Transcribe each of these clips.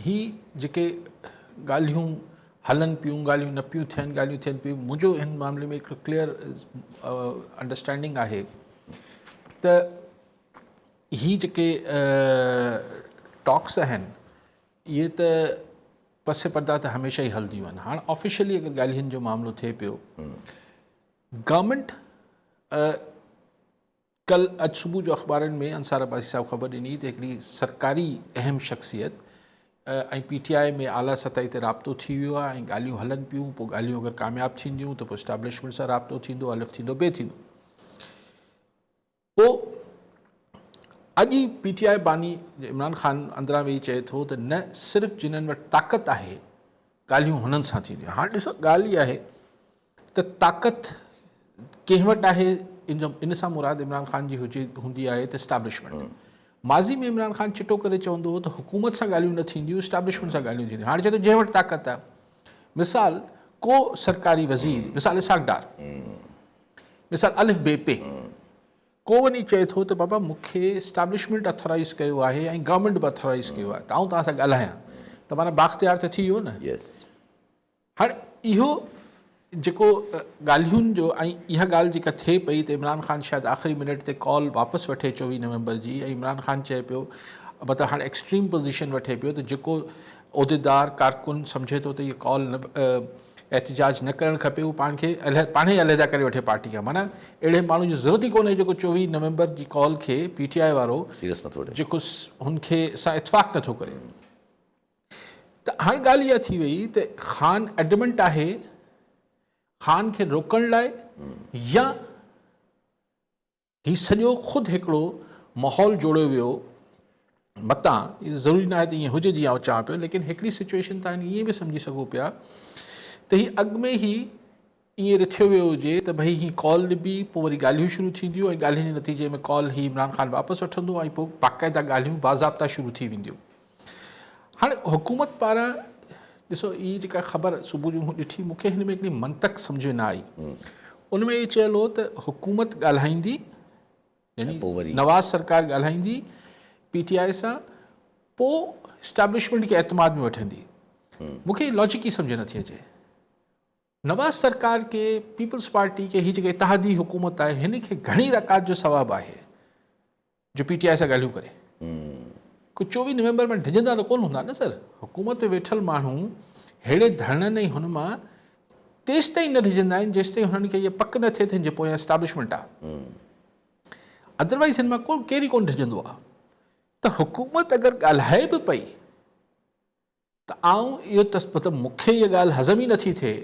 ही जेके ॻाल्हियूं हलन पियूं, ॻाल्हियूं न पियूं थियनि, ॻाल्हियूं थियनि पियूं, मुंहिंजो हिन मामले में हिकिड़ो क्लियर अंडरस्टैंडिंग आहे त ही जेके टॉक्स आहिनि इहे त पसे पर्दा त हमेशह ई हलंदियूं आहिनि। हाणे ऑफिशियली अगरि ॻाल्हियुनि जो मामिलो थिए पियो, गवर्नमेंट कल अॼु सुबुह जो अख़बारनि में अंसार अब्बासी साहिबु ख़बर ॾिनी त हिकिड़ी सरकारी अहम शख़्सियत ऐं PTI में आला सतह ते राब्तो थी वियो आहे ऐं ॻाल्हियूं हलनि पियूं। पोइ ॻाल्हियूं अगरि कामयाबु थींदियूं त पोइ इस्टेब्लिशमेंट सां राब्तो थींदो, अलफ़ थींदो, ॿिए थींदो। पोइ अॼु ई PTI बानी इमरान ख़ान अंदरां वेही चए थो त न सिर्फ़ु जिन्हनि वटि ताक़त आहे ॻाल्हियूं हुननि सां थींदियूं। हाणे ॾिसो ॻाल्हि इहा आहे त ताक़त कंहिं वटि आहे, इन सां मुराद इमरान ख़ान जी हूंदी आहे त इस्टेब्लिशमेंट। माज़ी में इमरान ख़ान चिटो करे चवंदो हो त हुकूमत सां ॻाल्हियूं न थींदियूं, इस्टेब्लिशमेंट सां ॻाल्हियूं थींदियूं। हाणे चए थो जंहिं वटि ताक़त आहे, मिसाल को सरकारी वज़ीर, मिसाल इसाक़ डार, मिसाल अलिफ बे पे, को वञी चए थो त बाबा मूंखे इस्टेब्लिशमेंट अथोराइज़ कयो आहे ऐं गवर्नमेंट बि अथोराइज़ कयो आहे, त आउं तव्हां सां ॻाल्हायां, त माना बाख़्तियार त थी वियो न। हाणे इहो जेको ॻाल्हियुनि जो ऐं इहा ॻाल्हि जेका थिए पई त इमरान ख़ान शायदि आख़िरी मिनट ते कॉल वापसि वठे 24 नवंबर जी, ऐं इमरान ख़ान चए पियो, मतिलबु हाणे एक्सट्रीम पोज़ीशन वठे पियो त जेको उहिदेदार कारकुन सम्झे थो त इहा कॉल न एहतिजाज न करणु खपे, उहो पाण खे पाण ई अलहदा करे वठे पार्टी खां। माना अहिड़े माण्हू जी ज़रूरत ई कोन्हे जेको 24 नवंबर जी कॉल खे PTI वारो जेको हुनखे सां इतफ़ाक़ नथो करे। त हाणे ॻाल्हि इहा थी वई त ख़ान एडमेंट आहे ख़ान खे रोकण लाइ, या ही सॼो ख़ुदि हिकिड़ो माहौल जोड़ियो वियो मतां। ज़रूरी न आहे त ईअं हुजे जीअं आउं चवां पियो, लेकिन हिकिड़ी सिचुएशन तव्हां ईअं बि सम्झी सघो पिया त ही अॻु में ई ईअं रिथियो वियो हुजे त भई ही कॉल ॾिबी, पोइ वरी ॻाल्हियूं शुरू थींदियूं ऐं ॻाल्हियुनि जे नतीजे में कॉल ही इमरान ख़ान वापसि वठंदो ऐं पोइ बाक़ाइदा ॻाल्हियूं बाज़ाब्ता शुरू थी वेंदियूं। हाणे हुकूमत पारां ॾिसो, इहा जेका ख़बर सुबुह जो ॾिठी, मूंखे हिन में हिकिड़ी मंतक सम्झ में न आई। उन में इहो चयल हो त हुकूमत ॻाल्हाईंदी, यानी नवाज़ सरकार ॻाल्हाईंदी PTI सां, पोइ इस्टेब्लिशमेंट खे एतमाद में वठंदी। मूंखे लॉजिक ई सम्झ नथी अचे। नवाज़ सरकार के, पीपल्स पार्टी के, हीअ जेके इतिहादी हुकूमत आहे, हिन खे घणी रकात जो सवाबु आहे जो PTI सां ॻाल्हियूं करे। को 24 नवंबर में डिॼंदा त कोन हूंदा न सर। हुकूमत में वेठल माण्हू अहिड़े धरणनि ऐं हुन मां तेसि ताईं न डिॼंदा आहिनि जेसि ताईं हुननि खे इहा पक न थिए जे पोयां इस्टेब्लिशमेंट आहे। अदरवाइज़ हिन मां केरु कोन डिॼंदो आहे। त हुकूमत अगरि ॻाल्हाए बि पई त आउं इहो मतिलबु मूंखे इहा ॻाल्हि हज़म ई नथी थिए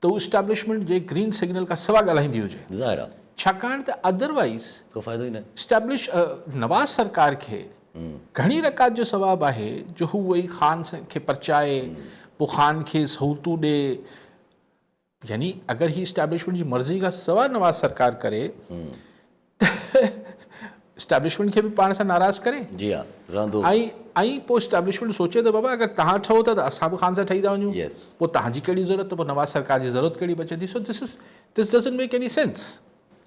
त उहो इस्टेब्लिशमेंट जे ग्रीन सिग्नल खां सवा ॻाल्हाईंदी हुजे, छाकाणि त अदरवाइज़ को फ़ाइदो ई न। नवाज़ सरकार खे घणी रकात जो सवाबु आहे जो हू वही ख़ान खे परचाए, पोइ ख़ान खे सहूलतूं ॾे। यानी अगरि ही इस्टेब्लिशमेंट जी मर्ज़ी खां सवा नवाज़ सरकार करे त इस्टेब्लिशमेंट खे बि पाण सां नाराज़ करे, ऐं पोइ इस्टेब्लिशमेंट सोचे त बाबा अगरि तव्हां ठहो था त असां बि ख़ान सां ठही था वञूं, पोइ तव्हांजी कहिड़ी ज़रूरत, पोइ नवाज़ सरकार जी ज़रूरत कहिड़ी बचंदी। So this doesn't make any sense.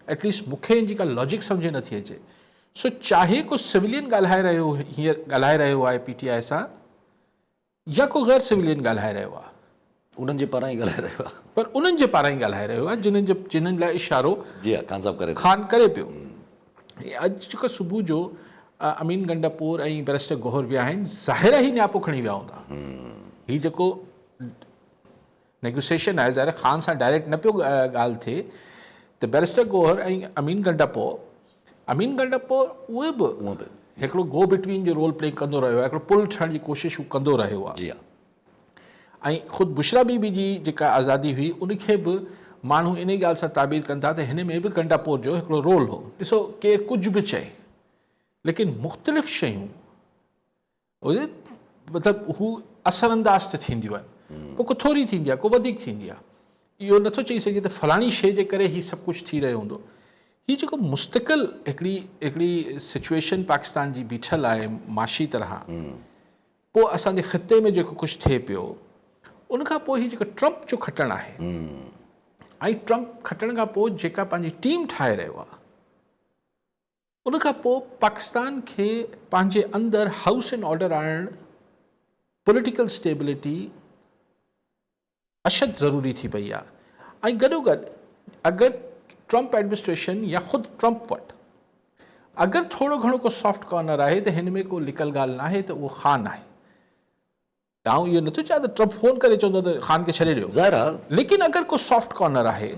At least मूंखे हिन जी का लॉजिक सम्झ नथी अचे। सो चाहे को सिविलियन ॻाल्हाए रहियो, हींअर ॻाल्हाए रहियो आहे PTI सां, या को गैर सिविलियन ॻाल्हाए रहियो आहे, उन्हनि जे पारां ई ॻाल्हाए रहियो आहे, पर उन्हनि जे पारां ई ॻाल्हाए रहियो आहे जिन्हनि लाइ इशारो ख़ान करे पियो। अॼु जेको सुबुह जो अमीन गंडापुर ऐं बैरिस्टर गौहर विया आहिनि, ज़ाहिर ई न्यापो खणी विया हूंदा। हीउ जेको नेगोसिएशन आहे, ज़ाहिर ख़ान सां डायरेक्ट न पियो ॻाल्हि थिए, त बैरिस्टर गौहर ऐं अमीन गंडापुर उहे बि हिकिड़ो गो बिटवीन जो रोल प्ले कंदो रहियो आहे, हिकिड़ो पुल ठहण जी कोशिशि कंदो रहियो आहे। ऐं ख़ुदि बुशरा बीबी जी जेका आज़ादी हुई, उनखे बि माण्हू इन ॻाल्हि सां ताबीर कनि था त हिन में बि गंडापुर जो हिकिड़ो रोल हो। ॾिसो, केरु कुझु बि चए, लेकिन मुख़्तलिफ़ शयूं मतिलबु हू असरअंदाज़ त थींदियूं आहिनि। को थोरी थींदी आहे, को वधीक थींदी आहे। इहो नथो चई सघे त फलाणी शइ जे करे हीउ सभु कुझु थी रहियो हूंदो। हीउ जेको मुस्तक़िल हिकिड़ी सिचुएशन पाकिस्तान जी बीठल आहे माशी तरह, पोइ असांजे ख़िते में जेको कुझु थिए पियो, उनखां पोइ हीउ जेको ट्रंप जो खटणु आहे, ऐं ट्रंप खटण खां पोइ जेका पंहिंजी टीम ठाहे रहियो आहे, उनखां पोइ पाकिस्तान खे पंहिंजे अंदरि हाउस एंड ऑर्डर आणणु पॉलिटिकल स्टेबिलिटी अशद ज़रूरी थी पई आहे। ऐं गॾोगॾु अगरि ट्रंप एडमिनिस्ट्रेशन या ख़ुदि ट्रंप वटि अगरि थोरो घणो को सॉफ्ट कॉर्नर आहे त हिन में को लिकल ॻाल्हि न आहे त उहो ख़ान आहे। आउं इहो नथो चाहियां त ट्रंप फ़ोन करे चवंदो त ख़ान खे छॾे ॾियो, ज़ाहिर आहे। लेकिन अगरि को सॉफ्ट कॉर्नर आहे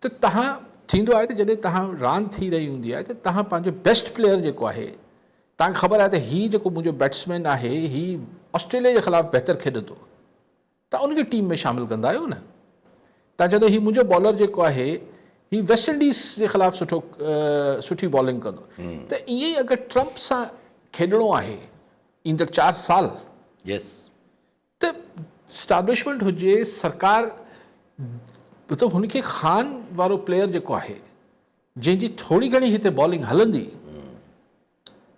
त तव्हां थींदो आहे त जॾहिं तव्हां रांदि थी रही हूंदी आहे त तव्हां पंहिंजो बेस्ट प्लेयर जेको आहे, तव्हांखे ख़बर आहे त हीउ जेको मुंहिंजो बैट्समैन आहे हीउ ऑस्ट्रेलिया जे ख़िलाफ़ु बहितर खेॾे थो, तव्हां उनखे टीम में शामिलु कंदा आहियो न। तव्हां चवंदो हीउ मुंहिंजो बॉलर जेको आहे हीउ वेस्ट इंडीज़ जे ख़िलाफ़ु सुठी बॉलिंग कंदो, त ईअं ई अगरि ट्रंप सां खेॾणो आहे ईंदड़ 4 साल यस, त स्टैब्लिशमेंट हुजे, सरकार मतिलबु हुनखे ख़ान वारो प्लेयर जेको आहे जंहिंजी थोरी घणी हिते बॉलिंग हलंदी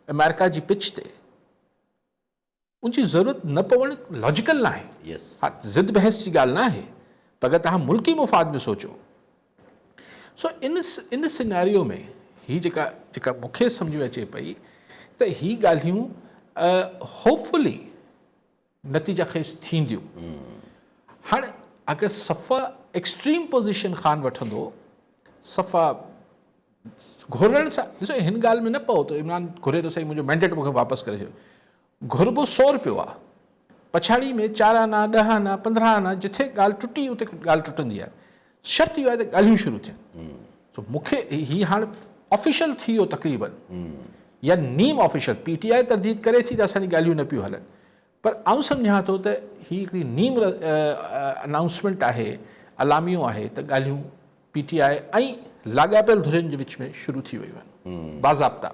अमेरिका जी पिच ते, उनजी ज़रूरत न पवणु लॉजिकल न आहे। यस, हा, ज़िद बहस जी ॻाल्हि न आहे, पर अगरि तव्हां मुल्की मुफ़ाद में सोचो। सो इन सिनेरियो में ही जेका मूंखे सम्झ में अचे पई त ही ॻाल्हियूं होपफुली नतीजा ख़ेज़ थींदियूं। हाणे अगरि सफ़ा एक्सट्रीम पोज़ीशन ख़ान वठंदो, सफ़ा घुरण सां, ॾिसो हिन ॻाल्हि में न पओ त इमरान घुरे थो सही मुंहिंजो मैंडेट मूंखे वापसि करे छॾियो, घुरबो 100 रुपयो आहे, पछाड़ी में 4 आना 10 आना 15 आना, जिथे ॻाल्हि टुटी उते ॻाल्हि टुटंदी आहे। शर्त इहो आहे त ॻाल्हियूं शुरू थियनि। सो मूंखे हीअ हाणे ऑफिशियल थी वियो तक़रीबन, या नीम ऑफिशियल, PTI तरदीद करे थी त असांजी ॻाल्हियूं न पियूं हलनि, पर आउं सम्झां थो त हीअ हिकिड़ी नीम अनाउंसमेंट आहे, अलामियो आहे त ॻाल्हियूं PTI ऐं लाॻापियल धुरियुनि जे विच में शुरू थी वियूं आहिनि बाज़ाब्ता।